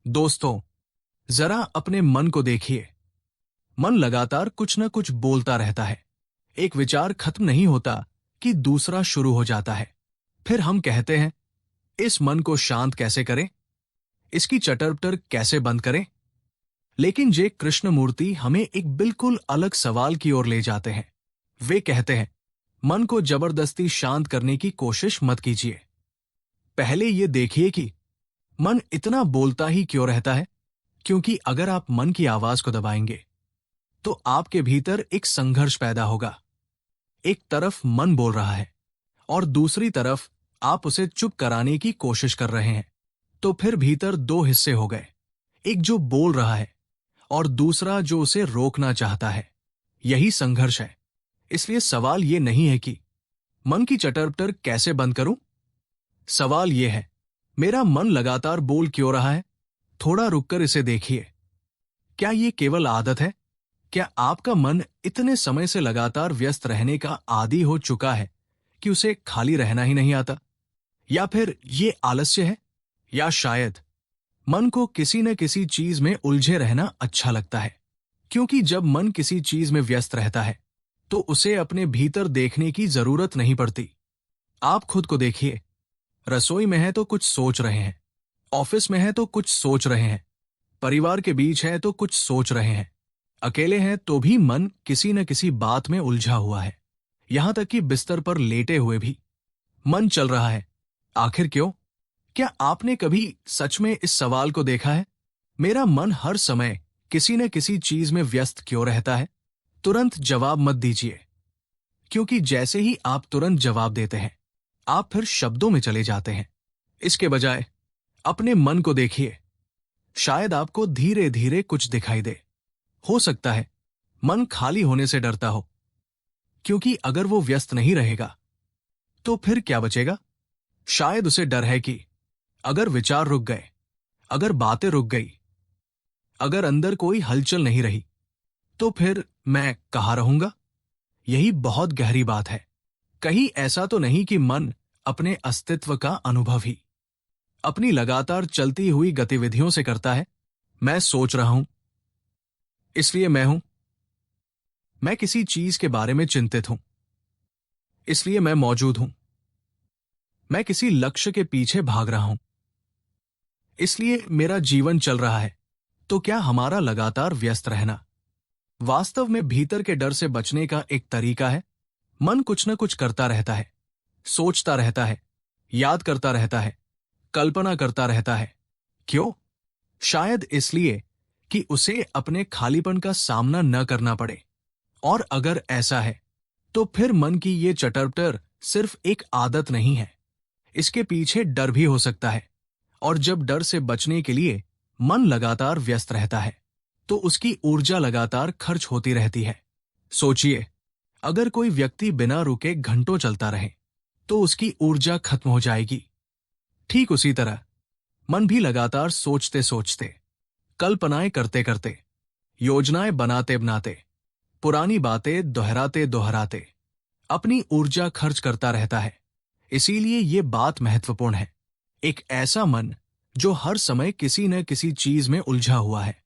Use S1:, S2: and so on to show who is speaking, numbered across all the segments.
S1: दोस्तों, जरा अपने मन को देखिए। मन लगातार कुछ न कुछ बोलता रहता है। एक विचार खत्म नहीं होता कि दूसरा शुरू हो जाता है। फिर हम कहते हैं, इस मन को शांत कैसे करें, इसकी चटर-पटर कैसे बंद करें। लेकिन जे कृष्णमूर्ति हमें एक बिल्कुल अलग सवाल की ओर ले जाते हैं। वे कहते हैं, मन को जबरदस्ती शांत करने की कोशिश मत कीजिए। पहले ये देखिए कि मन इतना बोलता ही क्यों रहता है। क्योंकि अगर आप मन की आवाज को दबाएंगे तो आपके भीतर एक संघर्ष पैदा होगा। एक तरफ मन बोल रहा है और दूसरी तरफ आप उसे चुप कराने की कोशिश कर रहे हैं। तो फिर भीतर दो हिस्से हो गए, एक जो बोल रहा है और दूसरा जो उसे रोकना चाहता है। यही संघर्ष है। इसलिए सवाल ये नहीं है कि मन की चटर-पटर कैसे बंद करूं। सवाल ये है, मेरा मन लगातार बोल क्यों रहा है। थोड़ा रुककर इसे देखिए। क्या ये केवल आदत है? क्या आपका मन इतने समय से लगातार व्यस्त रहने का आदी हो चुका है कि उसे खाली रहना ही नहीं आता? या फिर ये आलस्य है? या शायद मन को किसी न किसी चीज में उलझे रहना अच्छा लगता है। क्योंकि जब मन किसी चीज में व्यस्त रहता है तो उसे अपने भीतर देखने की जरूरत नहीं पड़ती। आप खुद को देखिए। रसोई में है तो कुछ सोच रहे हैं, ऑफिस में है तो कुछ सोच रहे हैं, परिवार के बीच है तो कुछ सोच रहे हैं, अकेले हैं तो भी मन किसी न किसी बात में उलझा हुआ है। यहां तक कि बिस्तर पर लेटे हुए भी मन चल रहा है। आखिर क्यों? क्या आपने कभी सच में इस सवाल को देखा है, मेरा मन हर समय किसी न किसी चीज में व्यस्त क्यों रहता है? तुरंत जवाब मत दीजिए। क्योंकि जैसे ही आप तुरंत जवाब देते हैं आप फिर शब्दों में चले जाते हैं। इसके बजाय अपने मन को देखिए। शायद आपको धीरे धीरे कुछ दिखाई दे। हो सकता है मन खाली होने से डरता हो। क्योंकि अगर वो व्यस्त नहीं रहेगा तो फिर क्या बचेगा? शायद उसे डर है कि अगर विचार रुक गए, अगर बातें रुक गई, अगर अंदर कोई हलचल नहीं रही तो फिर मैं कहाँ रहूंगा। यही बहुत गहरी बात है। कहीं ऐसा तो नहीं कि मन अपने अस्तित्व का अनुभव ही अपनी लगातार चलती हुई गतिविधियों से करता है। मैं सोच रहा हूं इसलिए मैं हूं। मैं किसी चीज के बारे में चिंतित हूं इसलिए मैं मौजूद हूं। मैं किसी लक्ष्य के पीछे भाग रहा हूं इसलिए मेरा जीवन चल रहा है। तो क्या हमारा लगातार व्यस्त रहना वास्तव में भीतर के डर से बचने का एक तरीका है? मन कुछ न कुछ करता रहता है, सोचता रहता है, याद करता रहता है, कल्पना करता रहता है। क्यों? शायद इसलिए कि उसे अपने खालीपन का सामना न करना पड़े। और अगर ऐसा है तो फिर मन की ये चटर-पटर सिर्फ एक आदत नहीं है, इसके पीछे डर भी हो सकता है। और जब डर से बचने के लिए मन लगातार व्यस्त रहता है तो उसकी ऊर्जा लगातार खर्च होती रहती है। सोचिए, अगर कोई व्यक्ति बिना रुके घंटों चलता रहे तो उसकी ऊर्जा खत्म हो जाएगी। ठीक उसी तरह मन भी लगातार सोचते सोचते, कल्पनाएं करते करते, योजनाएं बनाते बनाते, पुरानी बातें दोहराते दोहराते अपनी ऊर्जा खर्च करता रहता है। इसीलिए ये बात महत्वपूर्ण है। एक ऐसा मन जो हर समय किसी न किसी चीज में उलझा हुआ है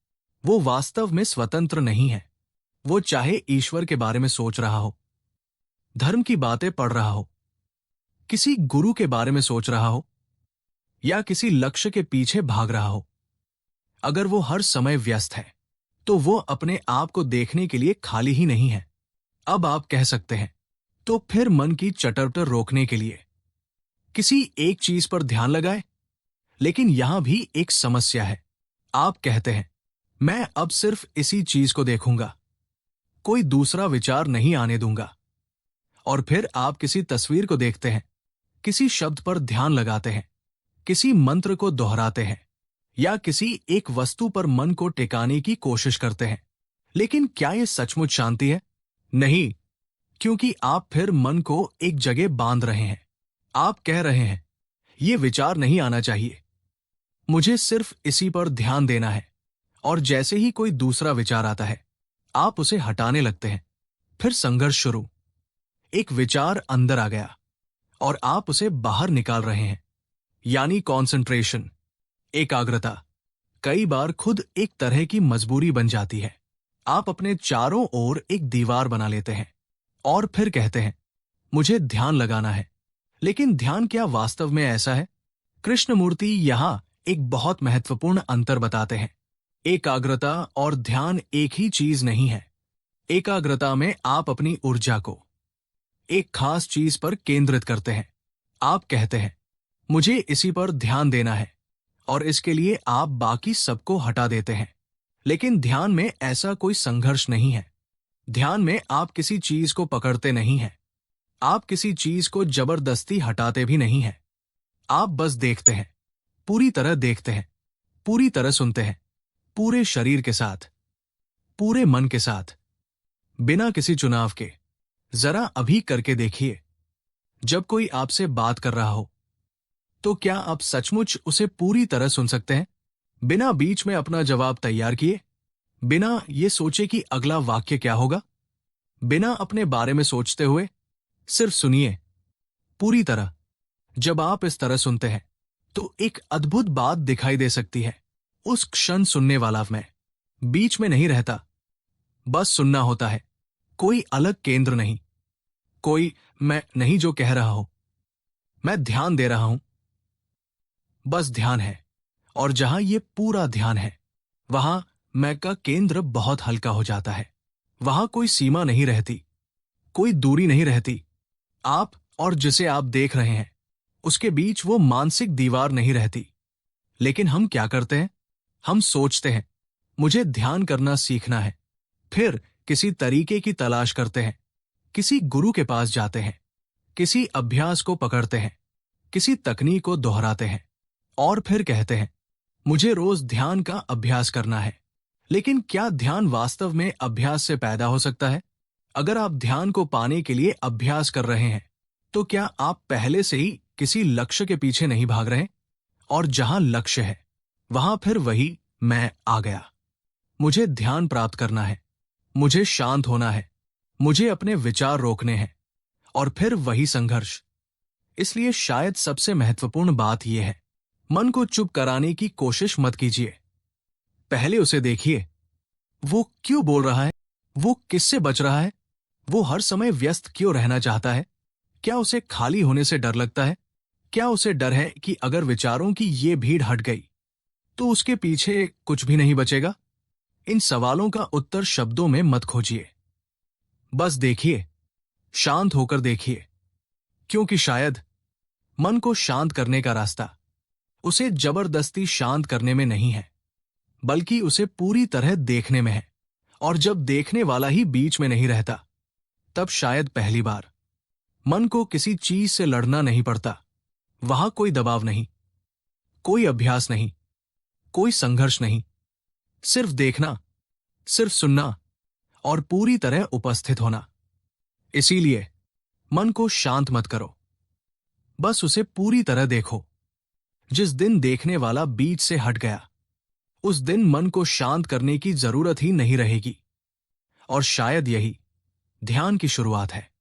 S1: वो वास्तव में स्वतंत्र नहीं है। वो चाहे ईश्वर के बारे में सोच रहा हो, धर्म की बातें पढ़ रहा हो, किसी गुरु के बारे में सोच रहा हो या किसी लक्ष्य के पीछे भाग रहा हो, अगर वो हर समय व्यस्त है तो वो अपने आप को देखने के लिए खाली ही नहीं है। अब आप कह सकते हैं, तो फिर मन की चटर-पटर रोकने के लिए किसी एक चीज पर ध्यान लगाए। लेकिन यहां भी एक समस्या है। आप कहते हैं, मैं अब सिर्फ इसी चीज को देखूंगा, कोई दूसरा विचार नहीं आने दूंगा। और फिर आप किसी तस्वीर को देखते हैं, किसी शब्द पर ध्यान लगाते हैं, किसी मंत्र को दोहराते हैं या किसी एक वस्तु पर मन को टिकाने की कोशिश करते हैं। लेकिन क्या यह सचमुच शांति है? नहीं, क्योंकि आप फिर मन को एक जगह बांध रहे हैं। आप कह रहे हैं, यह विचार नहीं आना चाहिए, मुझे सिर्फ इसी पर ध्यान देना है। और जैसे ही कोई दूसरा विचार आता है आप उसे हटाने लगते हैं। फिर संघर्ष शुरू। एक विचार अंदर आ गया और आप उसे बाहर निकाल रहे हैं। यानी कॉन्सेंट्रेशन, एकाग्रता, कई बार खुद एक तरह की मजबूरी बन जाती है। आप अपने चारों ओर एक दीवार बना लेते हैं और फिर कहते हैं, मुझे ध्यान लगाना है। लेकिन ध्यान क्या वास्तव में ऐसा है? कृष्णमूर्ति यहाँ एक बहुत महत्वपूर्ण अंतर बताते हैं। एकाग्रता और ध्यान एक ही चीज नहीं है। एकाग्रता में आप अपनी ऊर्जा को एक खास चीज पर केंद्रित करते हैं। आप कहते हैं, मुझे इसी पर ध्यान देना है, और इसके लिए आप बाकी सबको हटा देते हैं। लेकिन ध्यान में ऐसा कोई संघर्ष नहीं है। ध्यान में आप किसी चीज को पकड़ते नहीं हैं। आप किसी चीज को जबरदस्ती हटाते भी नहीं हैं। आप बस देखते हैं, पूरी तरह देखते हैं, पूरी तरह सुनते हैं, पूरे शरीर के साथ, पूरे मन के साथ, बिना किसी चुनाव के। जरा अभी करके देखिए। जब कोई आपसे बात कर रहा हो, तो क्या आप सचमुच उसे पूरी तरह सुन सकते हैं, बिना बीच में अपना जवाब तैयार किए, बिना ये सोचे कि अगला वाक्य क्या होगा, बिना अपने बारे में सोचते हुए? सिर्फ सुनिए, पूरी तरह। जब आप इस तरह सुनते हैं, तो एक अद्भुत बात दिखाई दे सकती है। उस क्षण सुनने वाला मैं बीच में नहीं रहता। बस सुनना होता है। कोई अलग केंद्र नहीं, कोई मैं नहीं जो कह रहा हो। मैं ध्यान दे रहा हूं। बस ध्यान है। और जहां ये पूरा ध्यान है, वहां मैं का केंद्र बहुत हल्का हो जाता है। वहां कोई सीमा नहीं रहती, कोई दूरी नहीं रहती। आप और जिसे आप देख रहे हैं, उसके बीच वो मानसिक दीवार नहीं रहती। लेकिन हम क्या करते हैं? हम सोचते हैं, मुझे ध्यान करना सीखना है। फिर किसी तरीके की तलाश करते हैं, किसी गुरु के पास जाते हैं, किसी अभ्यास को पकड़ते हैं, किसी तकनीक को दोहराते हैं, और फिर कहते हैं, मुझे रोज ध्यान का अभ्यास करना है। लेकिन क्या ध्यान वास्तव में अभ्यास से पैदा हो सकता है? अगर आप ध्यान को पाने के लिए अभ्यास कर रहे हैं, तो क्या आप पहले से ही किसी लक्ष्य के पीछे नहीं भाग रहे? और जहां लक्ष्य है, वहां फिर वही मैं आ गया। मुझे ध्यान प्राप्त करना है, मुझे शांत होना है, मुझे अपने विचार रोकने हैं, और फिर वही संघर्ष। इसलिए शायद सबसे महत्वपूर्ण बात यह है, मन को चुप कराने की कोशिश मत कीजिए। पहले उसे देखिए। वो क्यों बोल रहा है? वो किससे बच रहा है? वो हर समय व्यस्त क्यों रहना चाहता है? क्या उसे खाली होने से डर लगता है? क्या उसे डर है कि अगर विचारों की ये भीड़ हट गई, तो उसके पीछे कुछ भी नहीं बचेगा? इन सवालों का उत्तर शब्दों में मत खोजिए। बस देखिए, शांत होकर देखिए। क्योंकि शायद मन को शांत करने का रास्ता उसे जबरदस्ती शांत करने में नहीं है, बल्कि उसे पूरी तरह देखने में है। और जब देखने वाला ही बीच में नहीं रहता, तब शायद पहली बार मन को किसी चीज से लड़ना नहीं पड़ता। वहां कोई दबाव नहीं, कोई अभ्यास नहीं, कोई संघर्ष नहीं। सिर्फ देखना, सिर्फ सुनना, और पूरी तरह उपस्थित होना। इसीलिए मन को शांत मत करो, बस उसे पूरी तरह देखो। जिस दिन देखने वाला बीच से हट गया, उस दिन मन को शांत करने की जरूरत ही नहीं रहेगी। और शायद यही ध्यान की शुरुआत है।